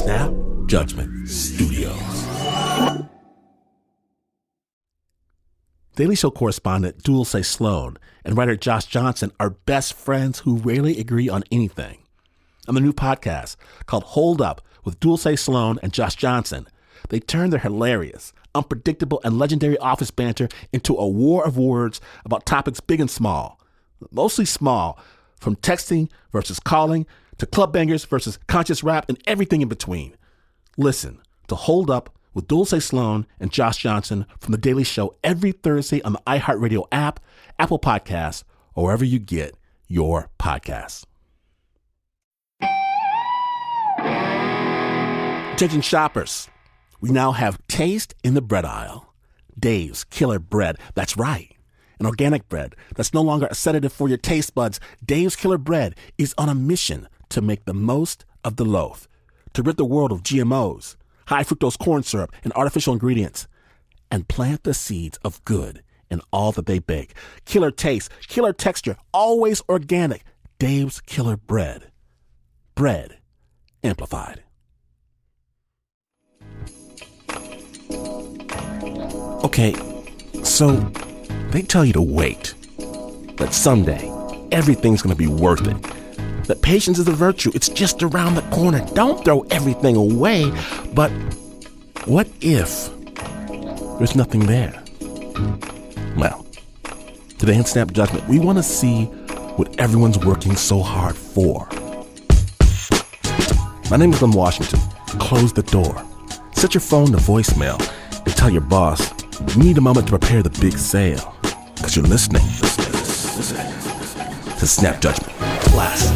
Snap Judgment Studios. Daily Show correspondent Dulce Sloan and writer Josh Johnson are best friends who rarely agree on anything. On the new podcast called Hold Up with Dulce Sloan and Josh Johnson, they turn their hilarious, unpredictable, and legendary office banter into a war of words about topics big and small. Mostly small, from texting versus calling to club bangers versus conscious rap and everything in between. Listen to Hold Up with Dulce Sloan and Josh Johnson from The Daily Show every Thursday on the iHeartRadio app, Apple Podcasts, or wherever you get your podcasts. Attention shoppers, we now have taste in the bread aisle. Dave's Killer Bread, that's right. An organic bread that's no longer a sedative for your taste buds. Dave's Killer Bread is on a mission to make the most of the loaf, to rid the world of GMOs, high fructose corn syrup, and artificial ingredients, and plant the seeds of good in all that they bake. Killer taste, killer texture, always organic. Dave's Killer Bread. Bread amplified. Okay, so they tell you to wait, that someday everything's going to be worth it, that patience is a virtue, it's just around the corner, don't throw everything away. But what if there's nothing there? Well, today in Snap Judgment, we want to see what everyone's working so hard for. My name is Len Washington. Close the door. Set your phone to voicemail and tell your boss you need a moment to prepare the big sale. Because you're listening to Snap Judgment Class.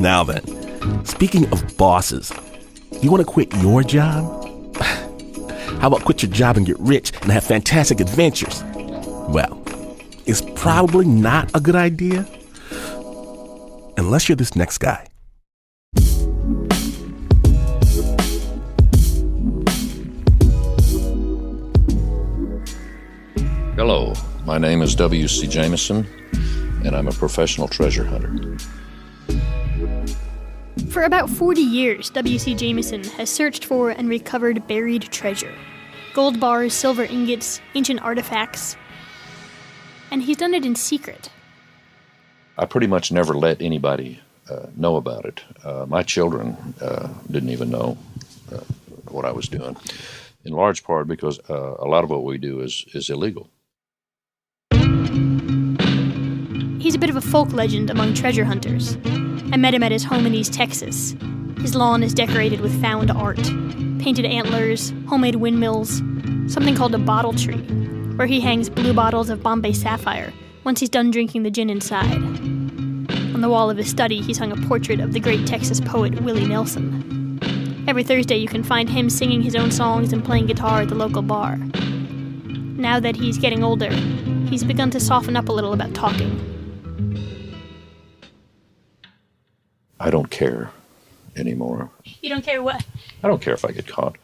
Now then, speaking of bosses, you want to quit your job? How about quit your job and get rich and have fantastic adventures? Well, it's probably not a good idea unless you're this next guy. Hello, my name is W.C. Jameson, and I'm a professional treasure hunter. For about 40 years, W.C. Jameson has searched for and recovered buried treasure. Gold bars, silver ingots, ancient artifacts. And he's done it in secret. I pretty much never let anybody know about it. My children didn't even know what I was doing, in large part because a lot of what we do is illegal. He's a bit of a folk legend among treasure hunters. I met him at his home in East Texas. His lawn is decorated with found art, painted antlers, homemade windmills, something called a bottle tree, where he hangs blue bottles of Bombay Sapphire once he's done drinking the gin inside. On the wall of his study, he's hung a portrait of the great Texas poet Willie Nelson. Every Thursday, you can find him singing his own songs and playing guitar at the local bar. Now that he's getting older, he's begun to soften up a little about talking. I don't care anymore. You don't care what? I don't care if I get caught.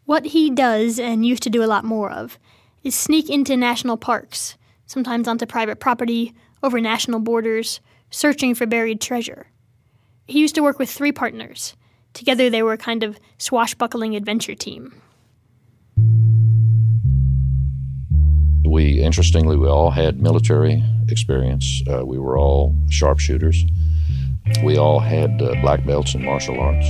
What he does, and used to do a lot more of, is sneak into national parks, sometimes onto private property, over national borders, searching for buried treasure. He used to work with 3 partners. Together they were a kind of swashbuckling adventure team. Interestingly, we all had military experience. We were all sharpshooters. We all had black belts in martial arts.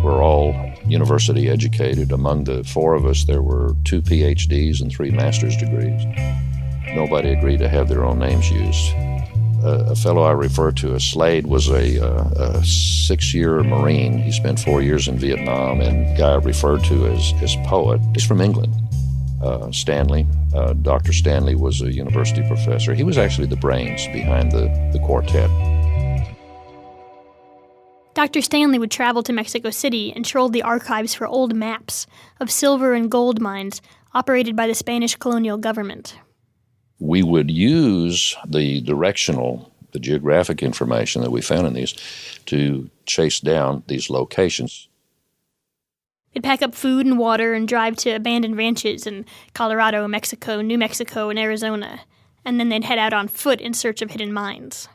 We're all university educated. Among the 4 of us, there were 2 PhDs and 3 master's degrees. Nobody agreed to have their own names used. A fellow I refer to as Slade was a 6-year Marine. He spent 4 years in Vietnam, and the guy I referred to as Poet is from England. Stanley, Dr. Stanley was a university professor. He was actually the brains behind the quartet. Dr. Stanley would travel to Mexico City and troll the archives for old maps of silver and gold mines operated by the Spanish colonial government. We would use the geographic information that we found in these to chase down these locations. They'd pack up food and water and drive to abandoned ranches in Colorado, Mexico, New Mexico, and Arizona, and then they'd head out on foot in search of hidden mines.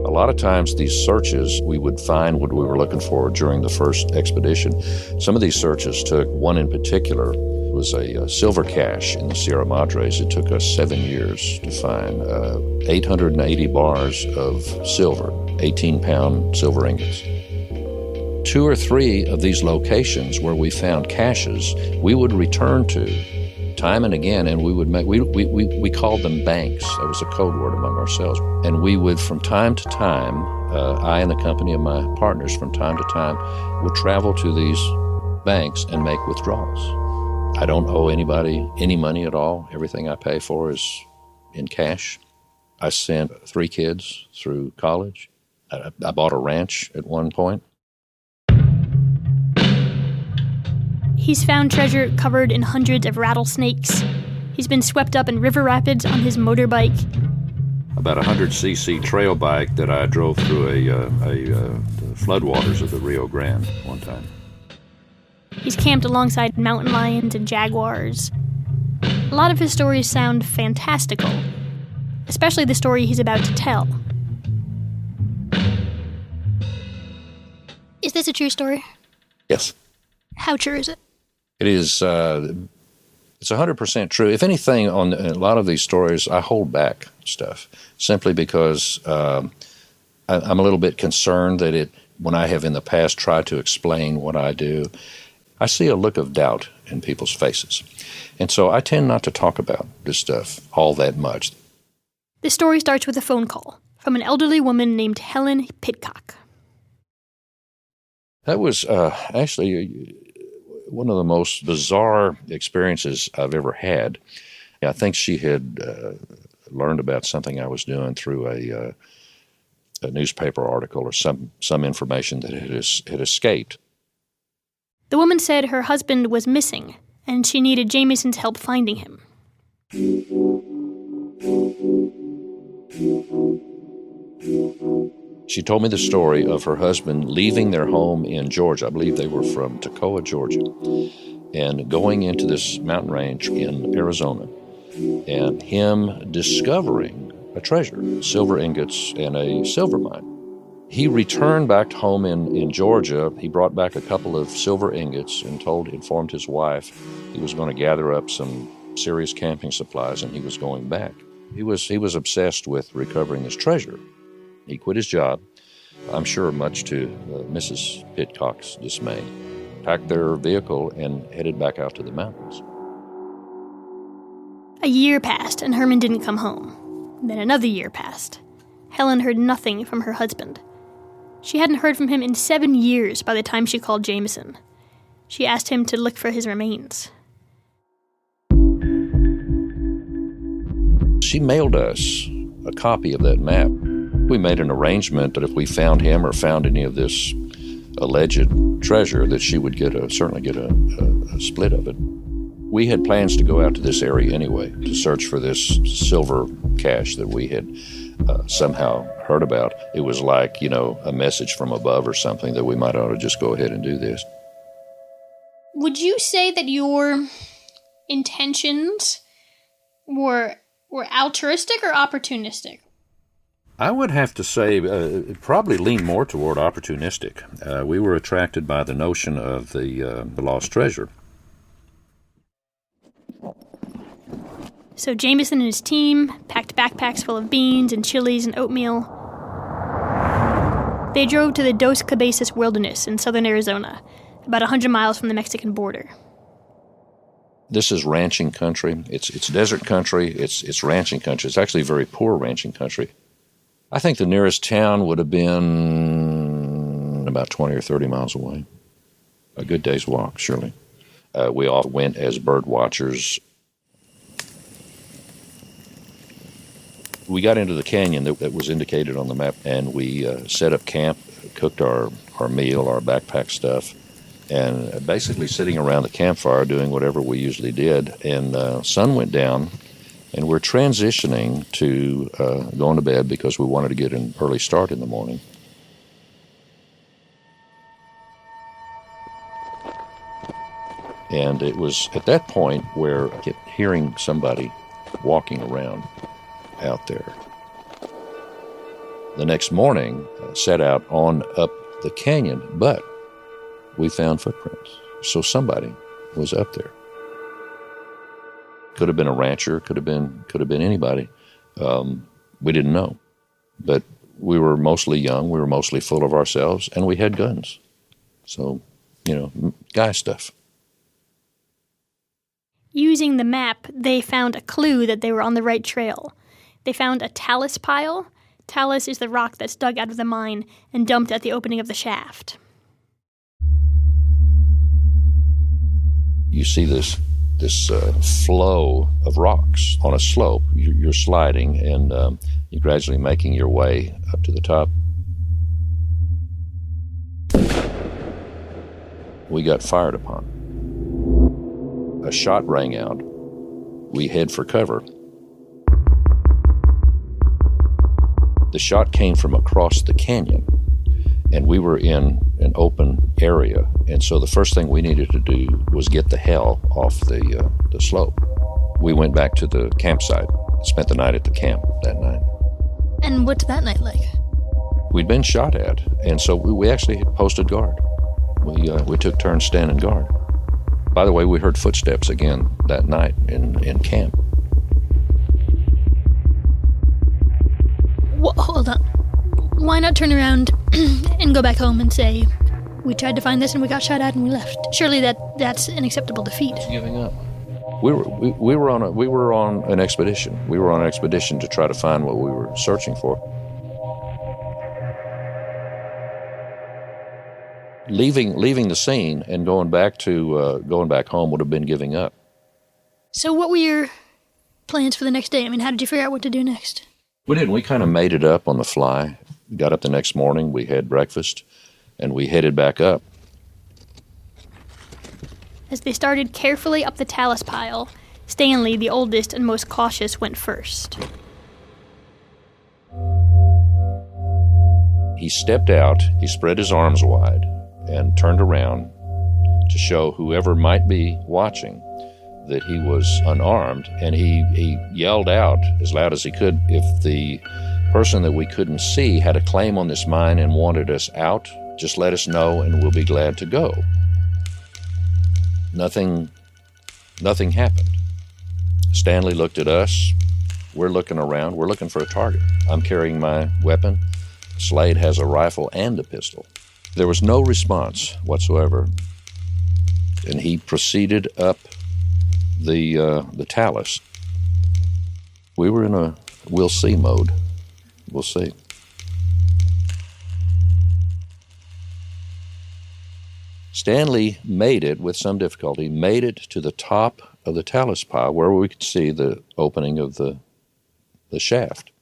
A lot of times these searches, we would find what we were looking for during the first expedition. Some of these searches took, one in particular was a silver cache in the Sierra Madres. It took us 7 years to find 880 bars of silver, 18-pound silver ingots. 2 or 3 of these locations where we found caches, we would return to time and again, and we would make, we called them banks. That was a code word among ourselves. And we would, from time to time, I and the company of my partners, from time to time, would travel to these banks and make withdrawals. I don't owe anybody any money at all. Everything I pay for is in cash. I sent 3 kids through college. I bought a ranch at one point. He's found treasure covered in hundreds of rattlesnakes. He's been swept up in river rapids on his motorbike. About a 100cc trail bike that I drove through the floodwaters of the Rio Grande one time. He's camped alongside mountain lions and jaguars. A lot of his stories sound fantastical, especially the story he's about to tell. Is this a true story? Yes. How true is it? It is, it's 100% true. If anything, on a lot of these stories, I hold back stuff simply because I'm a little bit concerned that when I have in the past tried to explain what I do, I see a look of doubt in people's faces. And so I tend not to talk about this stuff all that much. The story starts with a phone call from an elderly woman named Helen Pitcock. That was actually one of the most bizarre experiences I've ever had. I think she had learned about something I was doing through a newspaper article or some information that had escaped. The woman said her husband was missing, and she needed Jameson's help finding him. She told me the story of her husband leaving their home in Georgia. I believe they were from Toccoa, Georgia, and going into this mountain range in Arizona, and him discovering a treasure, silver ingots and a silver mine. He returned back home in Georgia. He brought back a couple of silver ingots and informed his wife he was going to gather up some serious camping supplies and he was going back. He was obsessed with recovering his treasure. He quit his job, I'm sure much to Mrs. Pitcock's dismay, packed their vehicle and headed back out to the mountains. A year passed and Herman didn't come home. Then another year passed. Helen heard nothing from her husband. She hadn't heard from him in 7 years by the time she called Jameson. She asked him to look for his remains. She mailed us a copy of that map. We made an arrangement that if we found him or found any of this alleged treasure, that she would certainly get a split of it. We had plans to go out to this area anyway to search for this silver cache that we had somehow heard about. It was like, a message from above or something that we might ought to just go ahead and do this. Would you say that your intentions were altruistic or opportunistic? I would have to say it probably leaned more toward opportunistic. We were attracted by the notion of the lost treasure. So Jameson and his team packed backpacks full of beans and chilies and oatmeal. They drove to the Dos Cabezas Wilderness in southern Arizona, about 100 miles from the Mexican border. This is ranching country. It's desert country. It's ranching country. It's actually very poor ranching country. I think the nearest town would have been about 20 or 30 miles away. A good day's walk, surely. We all went as bird watchers. We got into the canyon that was indicated on the map, and we set up camp, cooked our meal, our backpack stuff, and basically sitting around the campfire doing whatever we usually did. And sun went down, and we're transitioning to going to bed because we wanted to get an early start in the morning. And it was at that point where I kept hearing somebody walking around out there. The next morning, I set out on up the canyon, but we found footprints. So somebody was up there. Could have been a rancher, could have been anybody. We didn't know. But we were mostly young, we were mostly full of ourselves, and we had guns. So, guy stuff. Using the map, they found a clue that they were on the right trail. They found a talus pile. Talus is the rock that's dug out of the mine and dumped at the opening of the shaft. You see this flow of rocks on a slope. You're sliding, and you're gradually making your way up to the top. We got fired upon. A shot rang out. We head for cover. The shot came from across the canyon, and we were in an open area. And so the first thing we needed to do was get the hell off the slope. We went back to the campsite, spent the night at the camp that night. And what's that night like? We'd been shot at, and so we actually posted guard. We took turns standing guard. By the way, we heard footsteps again that night in camp. Hold on. Why not turn around and go back home and say, we tried to find this and we got shot at and we left? Surely that's an acceptable defeat. Giving up. We were on an expedition. We were on an expedition to try to find what we were searching for. Leaving the scene and going back home would have been giving up. So what were your plans for the next day? I mean, how did you figure out what to do next? We didn't. We kind of made it up on the fly. Got up the next morning, we had breakfast, and we headed back up. As they started carefully up the talus pile, Stanley, the oldest and most cautious, went first. He stepped out, he spread his arms wide, and turned around to show whoever might be watching that he was unarmed, and he yelled out as loud as he could, if the person that we couldn't see had a claim on this mine and wanted us out, just let us know and we'll be glad to go. Nothing happened. Stanley looked at us. We're looking around. We're looking for a target. I'm carrying my weapon. Slade has a rifle and a pistol. There was no response whatsoever, and he proceeded up the talus. We were in a we'll see mode. We'll see. Stanley made it with some difficulty, made it to the top of the talus pile where we could see the opening of the shaft.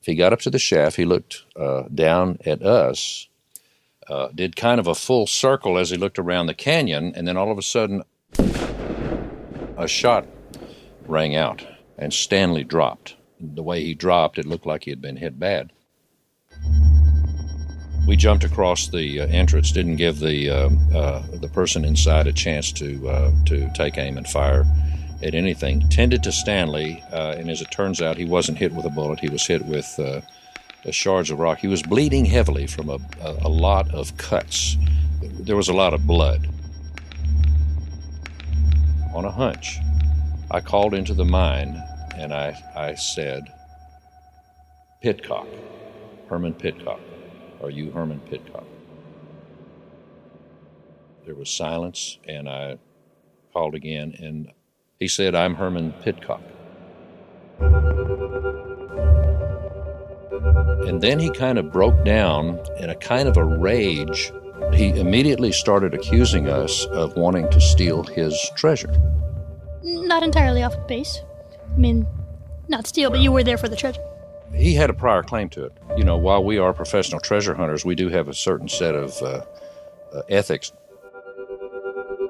If he got up to the shaft, he looked down at us, did kind of a full circle as he looked around the canyon, and then all of a sudden a shot rang out, and Stanley dropped. The way he dropped, it looked like he had been hit bad. We jumped across the entrance, didn't give the person inside a chance to take aim and fire at anything. Tended to Stanley, and as it turns out, he wasn't hit with a bullet. He was hit with shards of rock. He was bleeding heavily from a lot of cuts. There was a lot of blood. On a hunch, I called into the mine, and I said, Pitcock, Herman Pitcock. Are you Herman Pitcock? There was silence, and I called again, and he said, I'm Herman Pitcock. And then he kind of broke down in a kind of a rage. He immediately started accusing us of wanting to steal his treasure. Not entirely off base. I mean, not steal, but you were there for the treasure. He had a prior claim to it. You know, while we are professional treasure hunters, we do have a certain set of ethics.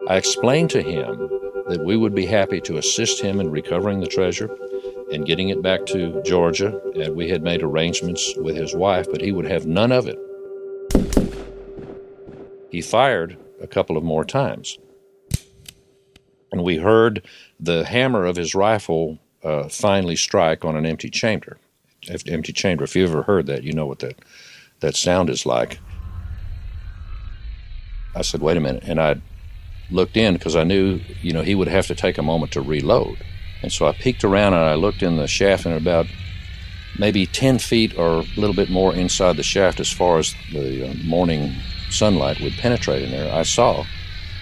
I explained to him that we would be happy to assist him in recovering the treasure and getting it back to Georgia, and we had made arrangements with his wife, but he would have none of it. He fired a couple of more times. and we heard the hammer of his rifle finally strike on an empty chamber. Empty chamber. If you've ever heard that, you know what that sound is like. I said, wait a minute. And I looked in because I knew, he would have to take a moment to reload. And so I peeked around and I looked in the shaft, and about maybe 10 feet or a little bit more inside the shaft, as far as the morning sunlight would penetrate in there, I saw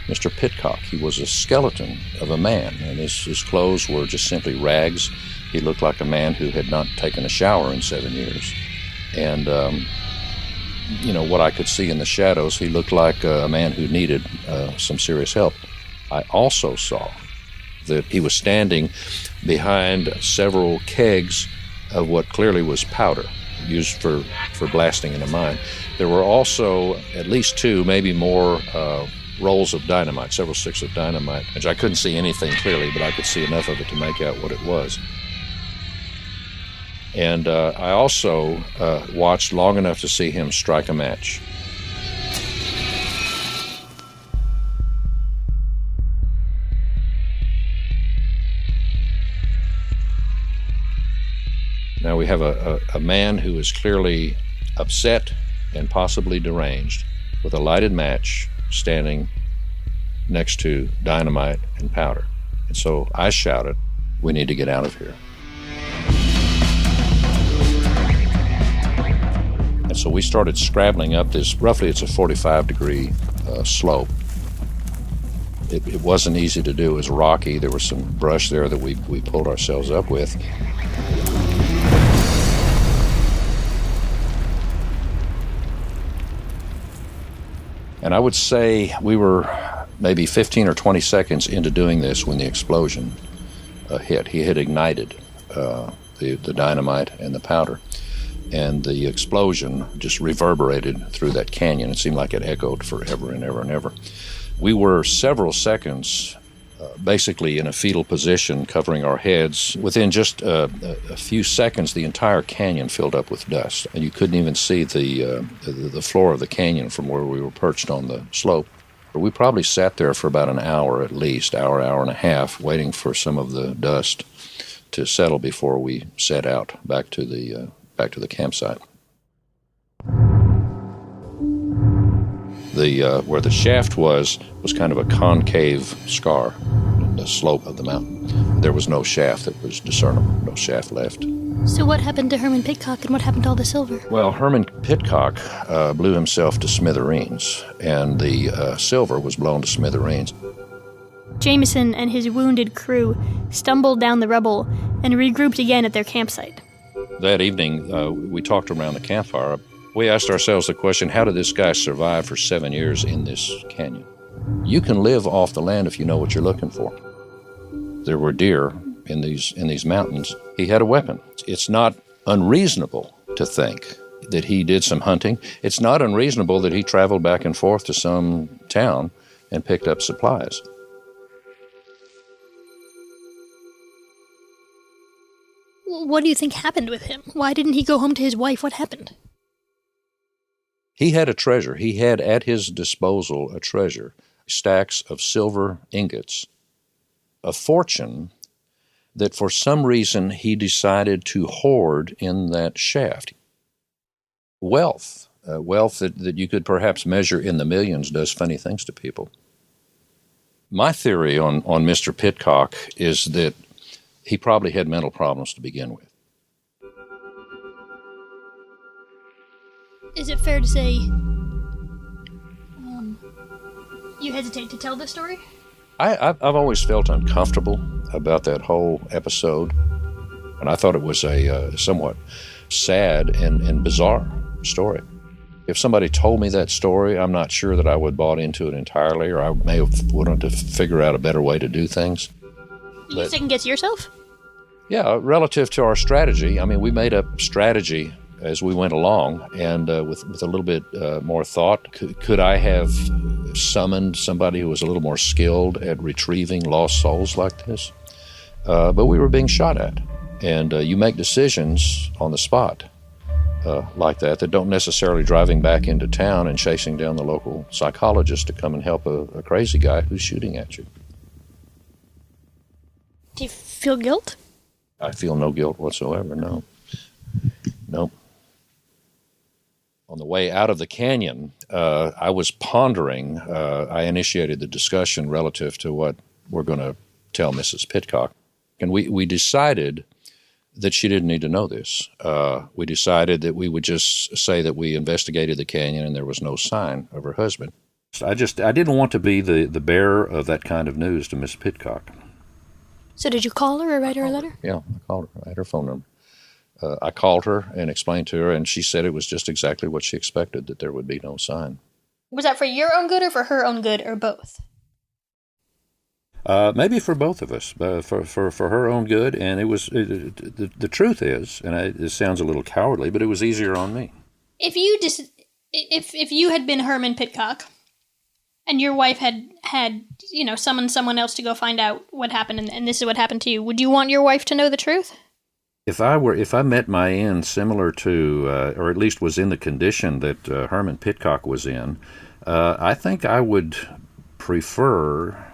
Mr. Pitcock. He was a skeleton of a man, and his clothes were just simply rags. He looked like a man who had not taken a shower in 7 years. And, what I could see in the shadows, he looked like a man who needed some serious help. I also saw that he was standing behind several kegs of what clearly was powder used for blasting in a mine. There were also at least 2, maybe more, rolls of dynamite, several sticks of dynamite. I couldn't see anything clearly, but I could see enough of it to make out what it was. And I also watched long enough to see him strike a match. Now we have a man who is clearly upset and possibly deranged with a lighted match standing next to dynamite and powder. And so I shouted, "We need to get out of here." And so we started scrabbling up this, roughly it's a 45-degree slope. It wasn't easy to do. It was rocky. There was some brush there that we pulled ourselves up with. And I would say we were maybe 15 or 20 seconds into doing this when the explosion hit. He had ignited the dynamite and the powder, and the explosion just reverberated through that canyon. It seemed like it echoed forever and ever and ever. We were several seconds basically in a fetal position, covering our heads. Within just a few seconds, the entire canyon filled up with dust, and you couldn't even see the floor of the canyon from where we were perched on the slope. We probably sat there for about an hour at least, hour and a half, waiting for some of the dust to settle before we set out back to the campsite. Where the shaft was kind of a concave scar in the slope of the mountain. There was no shaft that was discernible, no shaft left. So what happened to Herman Pitcock, and what happened to all the silver? Well, Herman Pitcock blew himself to smithereens, and the silver was blown to smithereens. Jameson and his wounded crew stumbled down the rubble and regrouped again at their campsite. That evening, we talked around the campfire. We asked ourselves the question, how did this guy survive for 7 years in this canyon? You can live off the land if you know what you're looking for. There were deer in these mountains. He had a weapon. It's not unreasonable to think that he did some hunting. It's not unreasonable that he traveled back and forth to some town and picked up supplies. What do you think happened with him? Why didn't he go home to his wife? What happened? He had a treasure. He had at his disposal a treasure, stacks of silver ingots, a fortune that for some reason he decided to hoard in that shaft. Wealth that you could perhaps measure in the millions does funny things to people. My theory on Mr. Pitcock is that he probably had mental problems to begin with. Is it fair to say you hesitate to tell this story? I've always felt uncomfortable about that whole episode, and I thought it was a somewhat sad and bizarre story. If somebody told me that story, I'm not sure that I would have bought into it entirely, or I may have wanted to figure out a better way to do things. You second guess yourself? Yeah, relative to our strategy. I mean, we made a strategy as we went along, and with a little bit more thought, could I have summoned somebody who was a little more skilled at retrieving lost souls like this? But we were being shot at, and you make decisions on the spot like that don't necessarily driving back into town and chasing down the local psychologist to come and help a crazy guy who's shooting at you. Do you feel guilt? I feel no guilt whatsoever, no. Nope. On the way out of the canyon, I was pondering. I initiated the discussion relative to what we're going to tell Mrs. Pitcock. And we decided that she didn't need to know this. We decided that we would just say that we investigated the canyon and there was no sign of her husband. I didn't want to be the bearer of that kind of news to Miss Pitcock. So did you call her or write her a letter? Yeah, I called her. I had her phone number. I called her and explained to her, and she said it was just exactly what she expected, that there would be no sign. Was that for your own good or for her own good, or both? Maybe for both of us, for her own good, and it was the truth is, and it sounds a little cowardly, but it was easier on me. If you had been Herman Pitcock, and your wife had summoned someone else to go find out what happened, and this is what happened to you, would you want your wife to know the truth? If I met my end similar to, or at least was in the condition that Herman Pitcock was in, I think I would prefer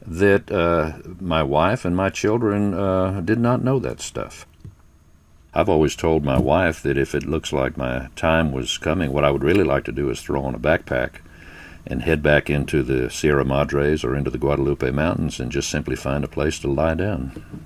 that my wife and my children did not know that stuff. I've always told my wife that if it looks like my time was coming, what I would really like to do is throw on a backpack and head back into the Sierra Madres or into the Guadalupe Mountains and just simply find a place to lie down.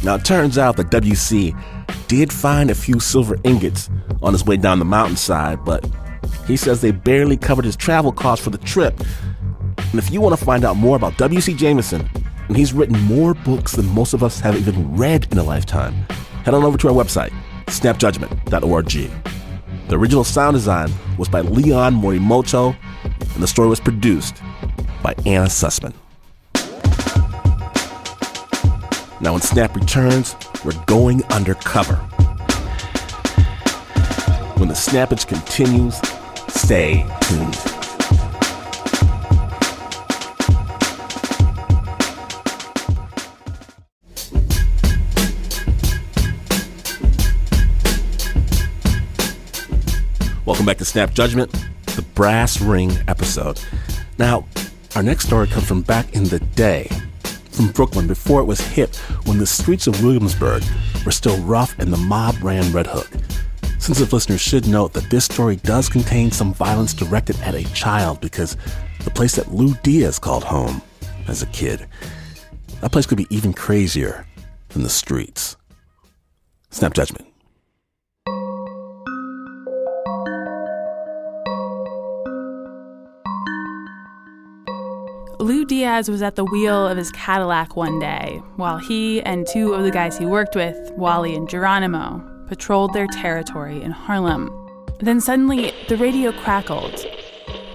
Now, it turns out that W.C. did find a few silver ingots on his way down the mountainside, but he says they barely covered his travel costs for the trip. And if you want to find out more about W.C. Jameson, and he's written more books than most of us have even read in a lifetime, head on over to our website, snapjudgment.org. The original sound design was by Leon Morimoto, and the story was produced by Anna Sussman. Now, when Snap returns, we're going undercover. When the snappage continues, stay tuned. Welcome back to Snap Judgment, the Brass Ring episode. Now, our next story comes from back in the day, from Brooklyn, before it was hip, when the streets of Williamsburg were still rough and the mob ran Red Hook. Sensitive listeners should note that this story does contain some violence directed at a child, because the place that Lou Diaz called home as a kid, that place could be even crazier than the streets. Snap Judgment. Lou Diaz was at the wheel of his Cadillac one day while he and two of the guys he worked with, Wally and Geronimo, patrolled their territory in Harlem. Then suddenly, the radio crackled,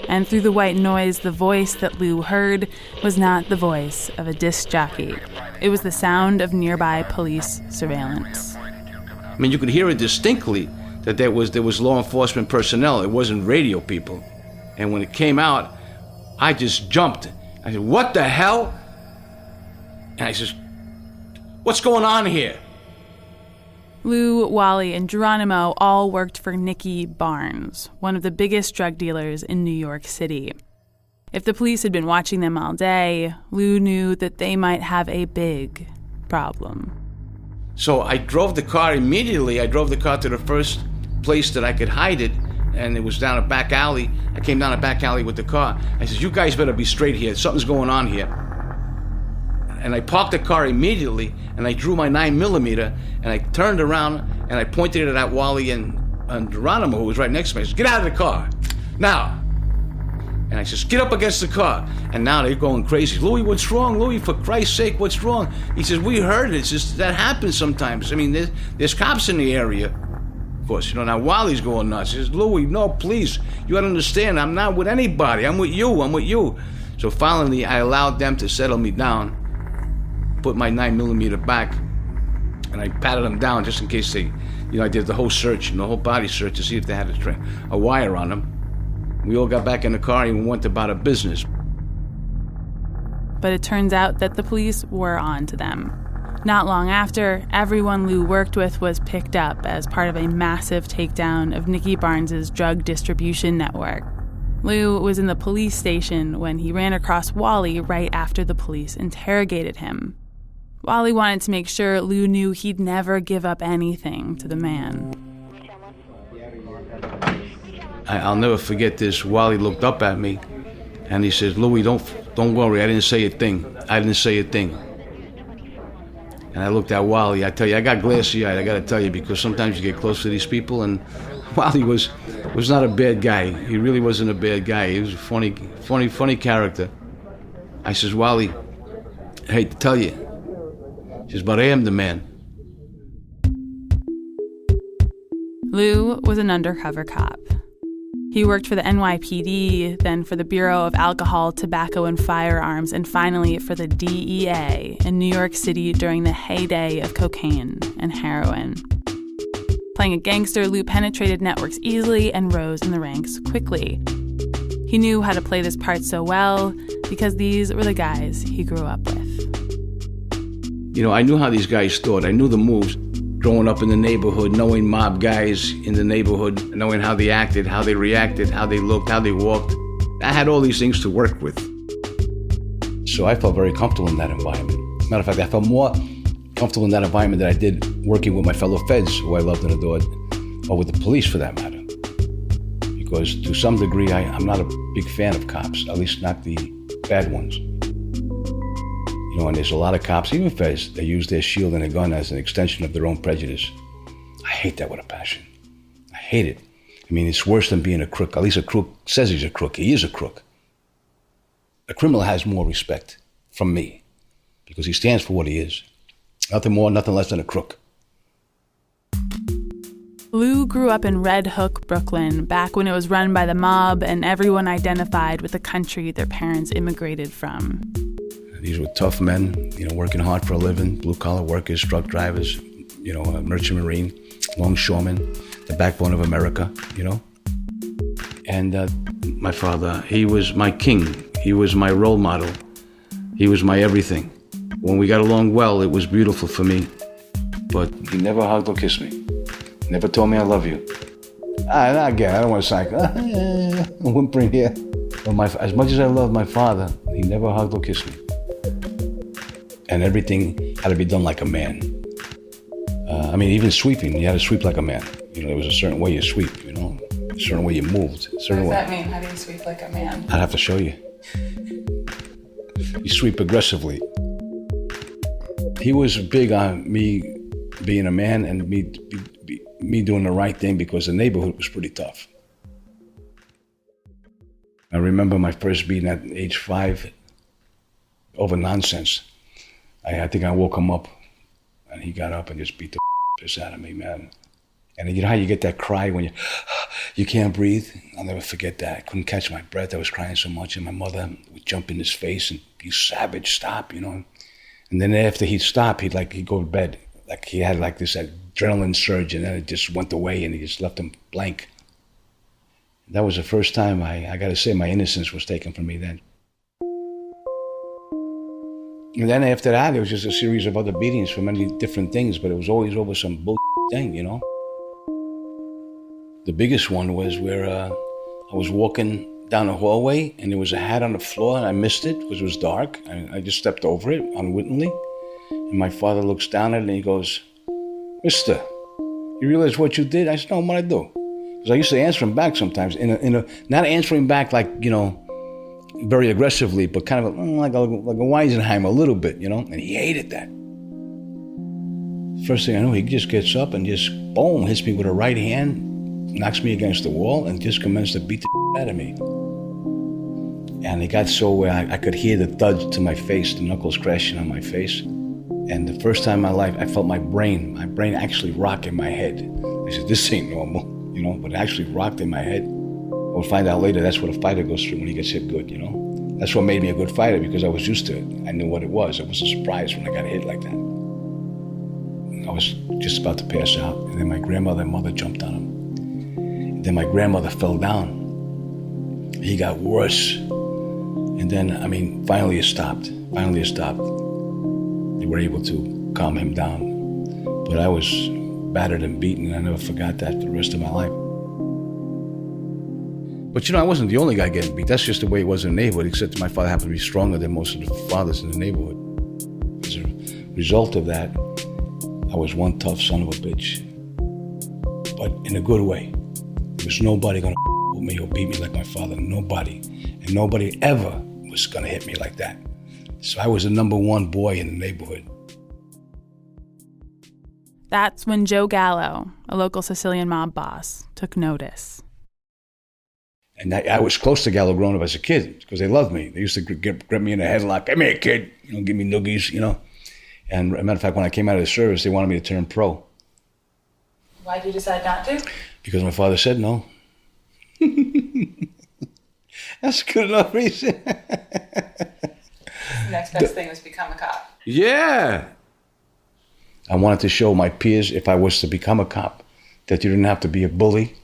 and through the white noise, the voice that Lou heard was not the voice of a disc jockey. It was the sound of nearby police surveillance. I mean, you could hear it distinctly that there was law enforcement personnel. It wasn't radio people. And when it came out, I just jumped. I said, "What the hell?" And I said, "What's going on here?" Lou, Wally, and Geronimo all worked for Nicky Barnes, one of the biggest drug dealers in New York City. If the police had been watching them all day, Lou knew that they might have a big problem. So I drove the car immediately. I drove the car to the first place that I could hide it, and it was down a back alley. I came down a back alley with the car. I said, "You guys better be straight here. Something's going on here." And I parked the car immediately, and I drew my 9mm, and I turned around, and I pointed it at Wally and Geronimo, who was right next to me. I said, "Get out of the car, now." And I said, "Get up against the car." And now they're going crazy. "Louie, what's wrong? Louie, for Christ's sake, what's wrong?" He says, "We heard it. It's just, that happens sometimes. I mean, there's cops in the area." Of course, now Wally's going nuts. He says, "Louie, no, please. You gotta understand, I'm not with anybody. I'm with you. So finally, I allowed them to settle me down, put my 9mm back, and I patted them down just in case they, I did the whole search, the whole body search to see if they had a wire on them. We all got back in the car and we went about our business. but it turns out that the police were on to them. Not long after, everyone Lou worked with was picked up as part of a massive takedown of Nicky Barnes's drug distribution network. Lou was in the police station when he ran across Wally right after the police interrogated him. Wally wanted to make sure Lou knew he'd never give up anything to the man. I'll never forget this. Wally looked up at me and he says, "Louie, don't worry, I didn't say a thing. I didn't say a thing." And I looked at Wally. I tell you, I got glassy-eyed, I gotta tell you, because sometimes you get close to these people, and Wally was not a bad guy. He really wasn't a bad guy. He was a funny character. I says, "Wally, I hate to tell you." He says, "But I am the man." Lou was an undercover cop. He worked for the NYPD, then for the Bureau of Alcohol, Tobacco, and Firearms, and finally for the DEA in New York City during the heyday of cocaine and heroin. Playing a gangster, Lou penetrated networks easily and rose in the ranks quickly. He knew how to play this part so well because these were the guys he grew up with. You know, I knew how these guys thought. I knew the moves. Growing up in the neighborhood, knowing mob guys in the neighborhood, knowing how they acted, how they reacted, how they looked, how they walked. I had all these things to work with. So I felt very comfortable in that environment. Matter of fact, I felt more comfortable in that environment than I did working with my fellow feds, who I loved and adored, or with the police for that matter. Because to some degree, I'm not a big fan of cops, at least not the bad ones. You know, and there's a lot of cops, even feds, that use their shield and a gun as an extension of their own prejudice. I hate that with a passion. I hate it. I mean, it's worse than being a crook. At least a crook says he's a crook. He is a crook. A criminal has more respect from me because he stands for what he is. Nothing more, nothing less than a crook. Lou grew up in Red Hook, Brooklyn, back when it was run by the mob and everyone identified with the country their parents immigrated from. These were tough men, you know, working hard for a living, blue-collar workers, truck drivers, you know, merchant marine, longshoremen, the backbone of America, you know. And my father, he was my king. He was my role model. He was my everything. When we got along well, it was beautiful for me. But he never hugged or kissed me. Never told me I love you. I don't want to sound whimpering here. But as much as I loved my father, he never hugged or kissed me. And everything had to be done like a man. I mean, even sweeping, you had to sweep like a man. You know, there was a certain way you sweep, you know, a certain way you moved. What does that mean? How do you sweep like a man? I'd have to show you. You sweep aggressively. He was big on me being a man and me doing the right thing because the neighborhood was pretty tough. I remember my first beating at age 5 over nonsense. I think I woke him up and he got up and just beat the piss out of me, man. And you know how you get that cry when you can't breathe? I'll never forget that. I couldn't catch my breath. I was crying so much, and my mother would jump in his face and be savage, stop, you know. And then after he'd stop, he'd go to bed. Like he had like this adrenaline surge, and then it just went away and he just left him blank. That was the first time I gotta say my innocence was taken from me then. And then after that, it was just a series of other beatings for many different things, but it was always over some bull thing, you know. The biggest one was where I was walking down a hallway and there was a hat on the floor and I missed it because it was dark. I just stepped over it unwittingly. And my father looks down at it and he goes, "Mister, you realize what you did?" I said, "No, what'd I do?" Because I used to answer him back sometimes, not answering back like, you know, very aggressively, but kind of like a Weisenheim a little bit, you know, and he hated that. First thing I know, he just gets up and just, boom, hits me with a right hand, knocks me against the wall, and just commenced to beat the out of me. And it got so where I could hear the thud to my face, the knuckles crashing on my face. And the first time in my life, I felt my brain actually rock in my head. I said, this ain't normal, you know, but it actually rocked in my head. We'll find out later that's what a fighter goes through when he gets hit good, you know. That's what made me a good fighter, because I was used to it. I knew what it was. It was a surprise when I got hit like that. I was just about to pass out, and then my grandmother and mother jumped on him. And then my grandmother fell down. He got worse. And then, finally it stopped. They were able to calm him down. But I was battered and beaten, and I never forgot that for the rest of my life. But I wasn't the only guy getting beat. That's just the way it was in the neighborhood, except my father happened to be stronger than most of the fathers in the neighborhood. As a result of that, I was one tough son of a bitch. But in a good way. There was nobody gonna with me or beat me like my father. Nobody. And nobody ever was gonna hit me like that. So I was the number one boy in the neighborhood. That's when Joe Gallo, a local Sicilian mob boss, took notice. And I was close to Gallo growing up as a kid because they loved me. They used to grab me in a headlock. Come here, kid. Give me noogies, And as a matter of fact, when I came out of the service, they wanted me to turn pro. Why did you decide not to? Because my father said no. That's a good enough reason. The next best thing was become a cop. Yeah. I wanted to show my peers, if I was to become a cop, that you didn't have to be a bully.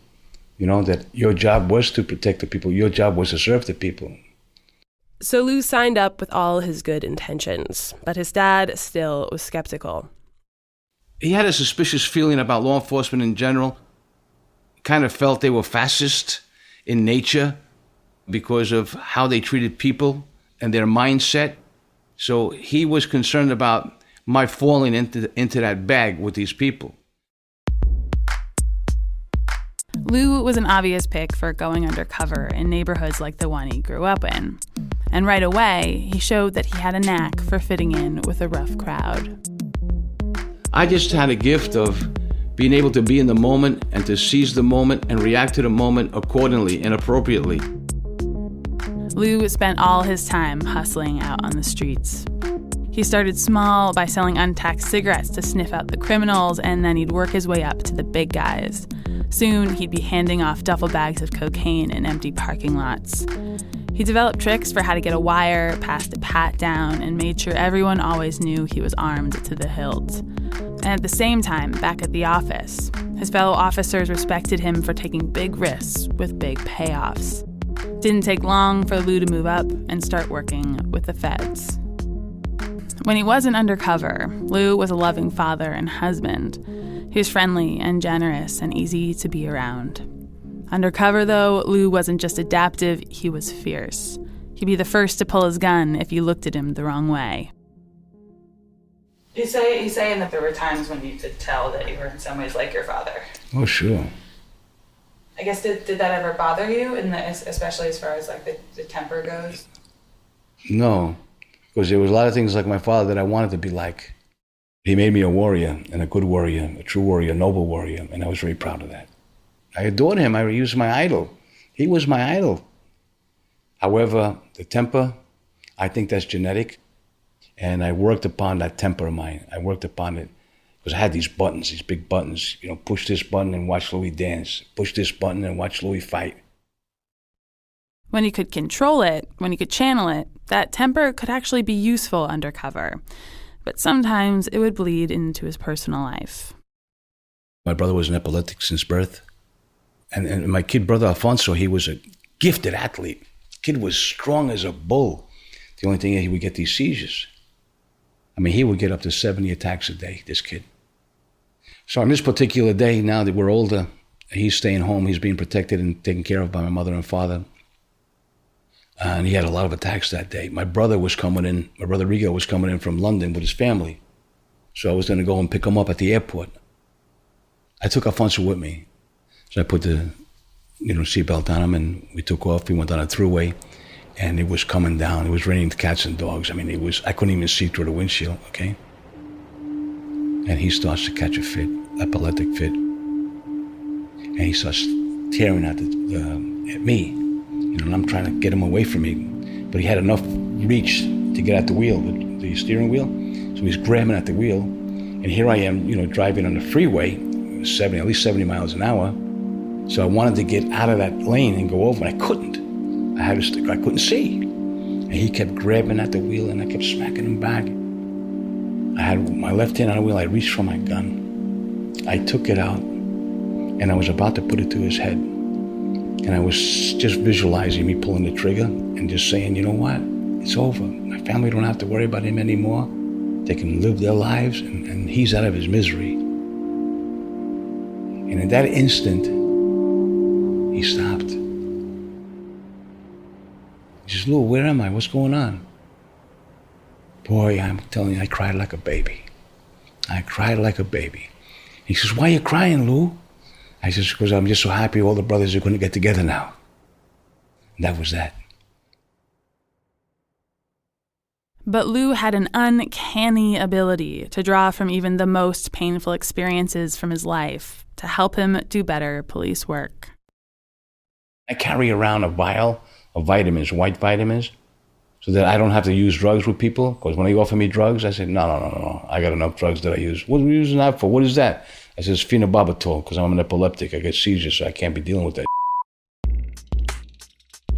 That your job was to protect the people. Your job was to serve the people. So Lou signed up with all his good intentions, but his dad still was skeptical. He had a suspicious feeling about law enforcement in general. Kind of felt they were fascist in nature because of how they treated people and their mindset. So he was concerned about my falling into that bag with these people. Lou was an obvious pick for going undercover in neighborhoods like the one he grew up in. And right away, he showed that he had a knack for fitting in with a rough crowd. I just had a gift of being able to be in the moment and to seize the moment and react to the moment accordingly and appropriately. Lou spent all his time hustling out on the streets. He started small by selling untaxed cigarettes to sniff out the criminals, and then he'd work his way up to the big guys. Soon, he'd be handing off duffel bags of cocaine in empty parking lots. He developed tricks for how to get a wire, passed a pat down, and made sure everyone always knew he was armed to the hilt. And at the same time, back at the office, his fellow officers respected him for taking big risks with big payoffs. Didn't take long for Lou to move up and start working with the feds. When he wasn't undercover, Lou was a loving father and husband. He was friendly and generous and easy to be around. Undercover, though, Lou wasn't just adaptive, he was fierce. He'd be the first to pull his gun if you looked at him the wrong way. He's saying that there were times when you could tell that you were in some ways like your father. Oh, sure. I guess, did that ever bother you, especially as far as the temper goes? No, because there was a lot of things like my father that I wanted to be like. He made me a warrior, and a good warrior, a true warrior, a noble warrior, and I was very proud of that. I adored him. He was my idol. He was my idol. However, the temper, I think that's genetic, and I worked upon that temper of mine. I worked upon it because I had these buttons, these big buttons. Push this button and watch Louis dance. Push this button and watch Louis fight. When he could control it, when he could channel it, that temper could actually be useful undercover. But sometimes it would bleed into his personal life. My brother was an epileptic since birth. And my kid brother, Alfonso, he was a gifted athlete. Kid was strong as a bull. The only thing is he would get these seizures. He would get up to 70 attacks a day, this kid. So on this particular day, now that we're older, he's staying home. He's being protected and taken care of by my mother and father. And he had a lot of attacks that day. My brother Rigo was coming in from London with his family. So I was going to go and pick him up at the airport. I took Alfonso with me. So I put the seatbelt on him and we took off. We went on a thruway and it was coming down. It was raining cats and dogs. I couldn't even see through the windshield, okay? And he starts to catch a fit, epileptic fit. And he starts tearing at me. And I'm trying to get him away from me. But he had enough reach to get at the wheel, the steering wheel. So he's grabbing at the wheel. And here I am, driving on the freeway, at least 70 miles an hour. So I wanted to get out of that lane and go over, and I couldn't. I couldn't see. And he kept grabbing at the wheel, and I kept smacking him back. I had my left hand on the wheel. I reached for my gun. I took it out, and I was about to put it to his head. And I was just visualizing me pulling the trigger and just saying, you know what? It's over. My family don't have to worry about him anymore. They can live their lives, and he's out of his misery. And in that instant, he stopped. He says, Lou, where am I? What's going on? Boy, I'm telling you, I cried like a baby. I cried like a baby. He says, why are you crying, Lou? I said, because I'm just so happy all the brothers are going to get together now. And that was that. But Lou had an uncanny ability to draw from even the most painful experiences from his life to help him do better police work. I carry around a vial of vitamins, white vitamins, so that I don't have to use drugs with people. Because when they offer me drugs, I say, no. I got enough drugs that I use. What are you using that for? What is that? I said, it's phenobarbital, because I'm an epileptic. I get seizures, so I can't be dealing with that.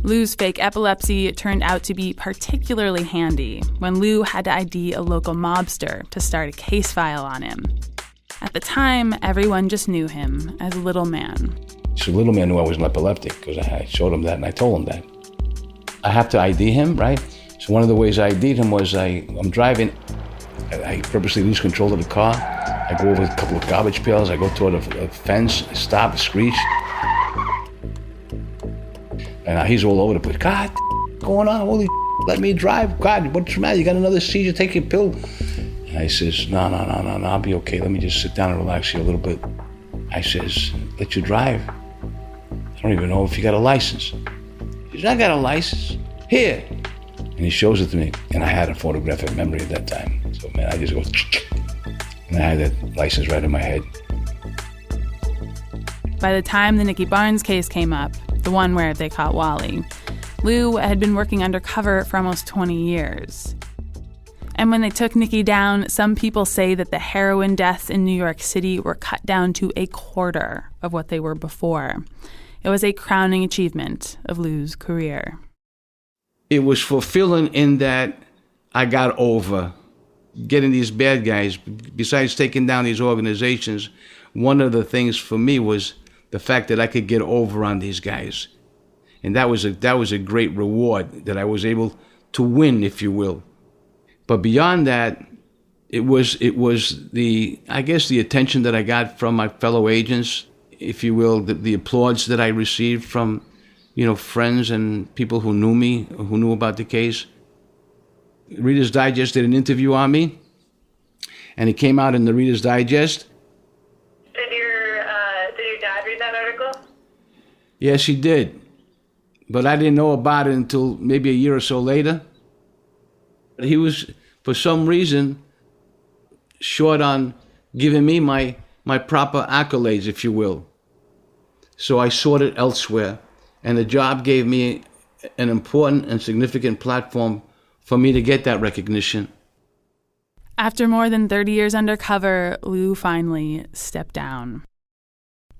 Lou's fake epilepsy turned out to be particularly handy when Lou had to ID a local mobster to start a case file on him. At the time, everyone just knew him as Little Man. So Little Man knew I was an epileptic because I showed him that and I told him that. I have to ID him, right? So one of the ways I ID'd him was I'm driving. I purposely lose control of the car. I go over a couple of garbage pails. I go toward a fence. I stop, screech. And he's all over the place. God, what's going on? Holy, let me drive. God, what's the matter? You got another seizure? Take your pill. And I says, no, I'll be okay. Let me just sit down and relax here a little bit. I says, let you drive. I don't even know if you got a license. He says, I got a license. Here. And he shows it to me. And I had a photographic memory at that time. So, man, I just go, and I had that license right in my head. By the time the Nicky Barnes case came up, the one where they caught Wally, Lou had been working undercover for almost 20 years. And when they took Nicky down, some people say that the heroin deaths in New York City were cut down to a quarter of what they were before. It was a crowning achievement of Lou's career. It was fulfilling in that I got over getting these bad guys. Besides taking down these organizations, one of the things for me was the fact that I could get over on these guys. And that was a great reward, that I was able to win, if you will. But beyond that, it was the attention that I got from my fellow agents, if you will, the applause that I received from, friends and people who knew me, who knew about the case. Reader's Digest did an interview on me, and it came out in the Reader's Digest. Did your dad read that article? Yes, he did. But I didn't know about it until maybe a year or so later. He was, for some reason, short on giving me my proper accolades, if you will. So I sought it elsewhere, and the job gave me an important and significant platform for me to get that recognition. After more than 30 years undercover, Lou finally stepped down.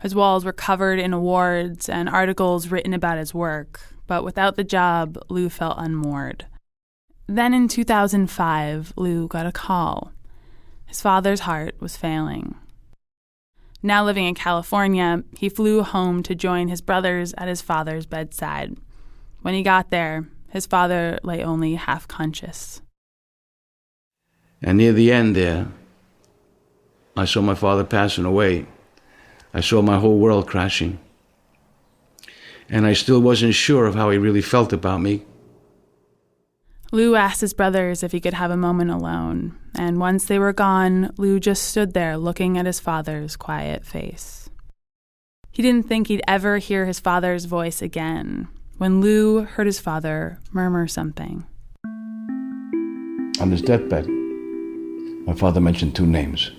His walls were covered in awards and articles written about his work, but without the job, Lou felt unmoored. Then in 2005, Lou got a call. His father's heart was failing. Now living in California, he flew home to join his brothers at his father's bedside. When he got there, his father lay only half conscious. And near the end there, I saw my father passing away. I saw my whole world crashing. And I still wasn't sure of how he really felt about me. Lou asked his brothers if he could have a moment alone, and once they were gone, Lou just stood there looking at his father's quiet face. He didn't think he'd ever hear his father's voice again, when Lou heard his father murmur something. On his deathbed, my father mentioned two names.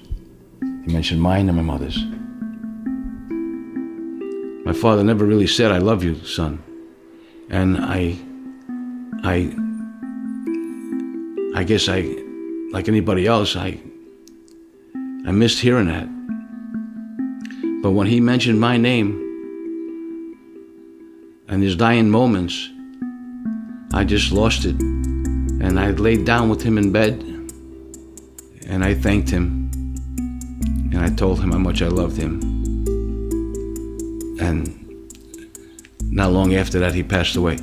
He mentioned mine and my mother's. My father never really said, "I love you, son." And I guess like anybody else, I missed hearing that. But when he mentioned my name and his dying moments, I just lost it. And I laid down with him in bed, and I thanked him, and I told him how much I loved him. And Not long after that, he passed away.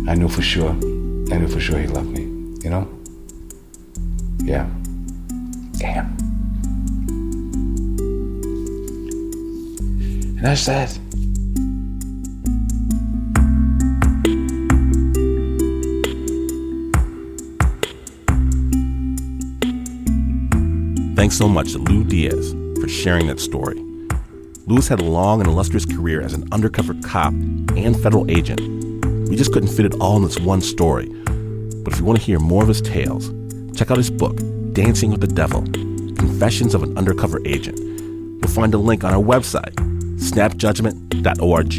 I knew for sure he loved me, you know? Yeah. Damn. And that's that. Thanks so much to Lou Diaz for sharing that story. Lou's had a long and illustrious career as an undercover cop and federal agent. We just couldn't fit it all in this one story. But if you want to hear more of his tales, check out his book, Dancing with the Devil, Confessions of an Undercover Agent. You'll find a link on our website, snapjudgment.org.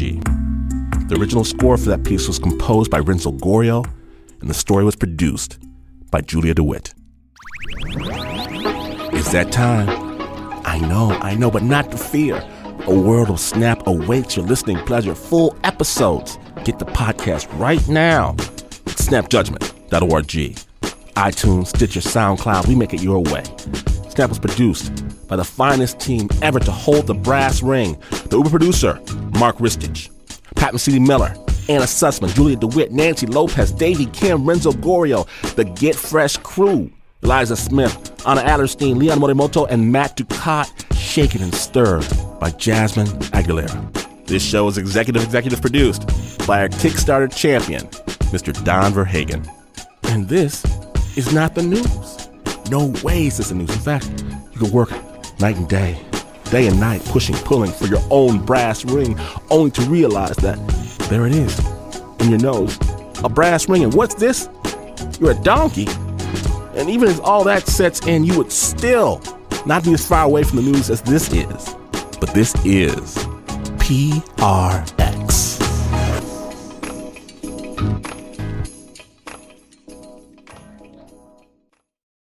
The original score for that piece was composed by Renzo Gorrio, and the story was produced by Julia Dewitt. It's that time. I know, but not to fear. A world of snap awaits your listening pleasure. Full episodes. Get the podcast right now at snapjudgment.org. iTunes, Stitcher, SoundCloud, we make it your way. Snap was produced by the finest team ever to hold the brass ring. The Uber producer, Mark Ristich. Pat Mesiti-Miller, Anna Sussman, Julia DeWitt, Nancy Lopez, Davey Kim, Renzo Gorrio, the Get Fresh crew, Eliza Smith, Anna Adlerstein, Leon Morimoto, and Matt Ducot, shaken and stirred by Jasmine Aguilera. This show is executive produced by our Kickstarter champion, Mr. Don Verhagen. And this is not the news. No way is this the news. In fact, you could work night and day and night, pushing, pulling for your own brass ring, only to realize that there it is, in your nose, a brass ring. And what's this? You're a donkey. And even as all that sets in, you would still not be as far away from the news as this is. But this is PRX.